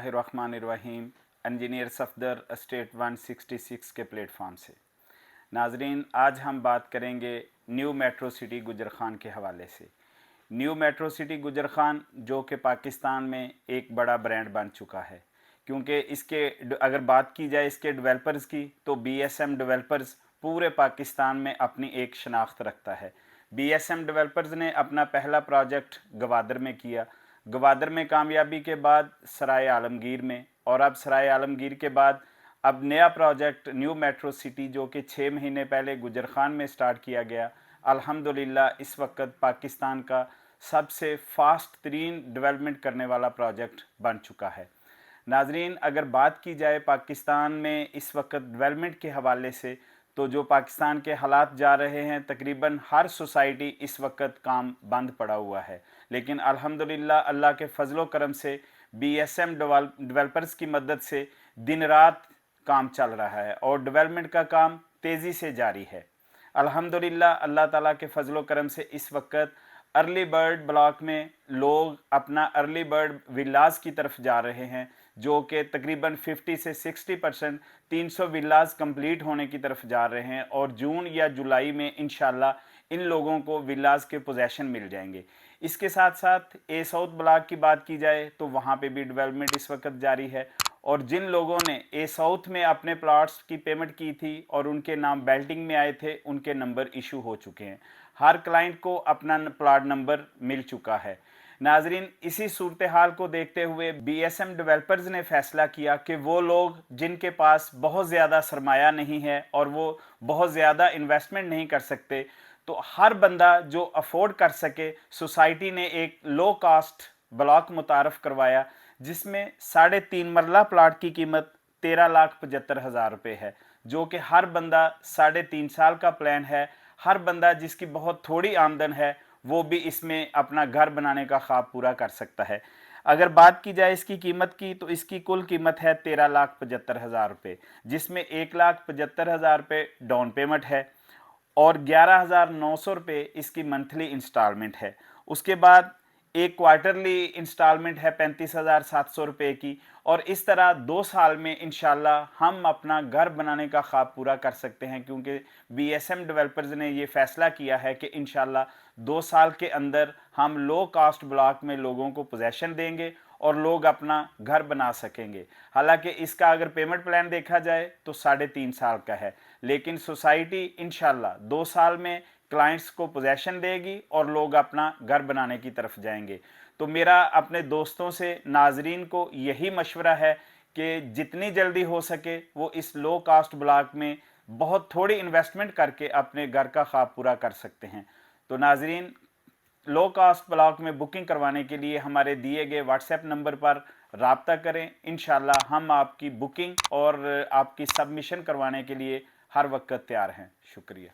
बिस्मिल्लाहिर्रहमानिर्रहीम। Engineer Safdar state 166 के platform से नाजरीन, आज हम बात करेंगे न्यू मेट्रो सिटी गुजर खान के हवाले से। न्यू मेट्रो सिटी गुजर खान जो कि पाकिस्तान में एक बड़ा ब्रांड बन चुका है, क्योंकि इसके अगर बात की जाए इसके डेवलपर्स की तो BSM डेवलपर्स पूरे पाकिस्तान में अपनी एक शनाख्त रखता है। BSM डेवलपर्स ने अपना पहला प्रोजेक्ट गवादर में किया, गवादर में कामयाबी के बाद सराय आलमगीर में, और अब सराय आलमगीर के बाद अब नया प्रोजेक्ट न्यू मेट्रो सिटी जो कि 6 महीने पहले गुजर खान में स्टार्ट किया गया, अल्हम्दुलिल्लाह इस वक्त पाकिस्तान का सबसे फास्ट तरीन डेवलपमेंट करने वाला प्रोजेक्ट बन चुका है। नाजरीन, अगर बात की जाए पाकिस्तान में इस वक्त डेवलपमेंट के हवाले से, तो जो पाकिस्तान के हालात जा रहे हैं, तकरीबन हर सोसाइटी इस वक्त काम बंद पड़ा हुआ है, लेकिन अल्हम्दुलिल्लाह अल्लाह के फजलो करम से BSM डेवलपर्स की मदद से दिन रात काम चल रहा है और डेवलपमेंट का काम तेज़ी से जारी है। अल्हम्दुलिल्लाह अल्लाह ताला के फजलो करम से इस वक्त अर्ली बर्ड ब्लॉक में लोग अपना अर्ली बर्ड विलाज की तरफ जा रहे हैं, जो कि तकरीबन 50 से 60% 300 विलाज कंप्लीट होने की तरफ जा रहे हैं, और जून या जुलाई में इंशाल्लाह इन लोगों को विलाज के पोजेशन मिल जाएंगे। इसके साथ साथ ए साउथ ब्लॉक की बात की जाए तो वहाँ पे भी डेवलपमेंट इस वक्त जारी है, और जिन लोगों ने ए साउथ में अपने प्लाट्स की पेमेंट की थी और उनके नाम बेल्टिंग में आए थे, उनके नंबर इशू हो चुके हैं। हर क्लाइंट को अपना प्लाट नंबर मिल चुका है। नाजरीन, इसी सूरत हाल को देखते हुए BSM डेवलपर्स ने फैसला किया कि वो लोग जिनके पास बहुत ज़्यादा सरमाया नहीं है और वो बहुत ज़्यादा इन्वेस्टमेंट नहीं कर सकते, तो हर बंदा जो अफोर्ड कर सके, सोसाइटी ने एक लो कास्ट ब्लॉक मुतारफ़ करवाया, जिसमें 3.5 मरला प्लाट की कीमत 13,75,000 रुपये है, जो कि हर बंदा 3.5 साल का प्लान है, हर बंदा जिसकी बहुत थोड़ी आमदन है वो भी इसमें अपना घर बनाने का ख्वाब पूरा कर सकता है। अगर बात की जाए इसकी कीमत की, तो इसकी कुल कीमत है 13,75,000 रुपये, जिसमें 1,75,000 रुपये डाउन पेमेंट है और 11,900 रुपये इसकी मंथली इंस्टॉलमेंट है। उसके बाद एक क्वार्टरली इंस्टॉलमेंट है 35,700 रुपये की, और इस तरह 2 साल में इंशाल्लाह हम अपना घर बनाने का ख्वाब पूरा कर सकते हैं, क्योंकि BSM डेवलपर्स ने ये फैसला किया है कि इंशाल्लाह 2 साल के अंदर हम लो कास्ट ब्लॉक में लोगों को पोजेशन देंगे और लोग अपना घर बना सकेंगे। हालांकि इसका अगर पेमेंट प्लान देखा जाए तो 3.5 साल का है, लेकिन सोसाइटी इंशाल्लाह 2 साल में क्लाइंट्स को पोजेशन देगी और लोग अपना घर बनाने की तरफ जाएंगे। तो मेरा अपने दोस्तों से, नाजरीन को यही मशवरा है कि जितनी जल्दी हो सके वो इस लो कास्ट ब्लॉक में बहुत थोड़ी इन्वेस्टमेंट करके अपने घर का ख्वाब पूरा कर सकते हैं। तो नाजरीन, लो कास्ट ब्लॉक में बुकिंग करवाने के लिए हमारे दिए गए व्हाट्सएप नंबर पर राब्ता करें। इंशाल्लाह हम आपकी बुकिंग और आपकी सबमिशन करवाने के लिए हर वक्त तैयार हैं। शुक्रिया।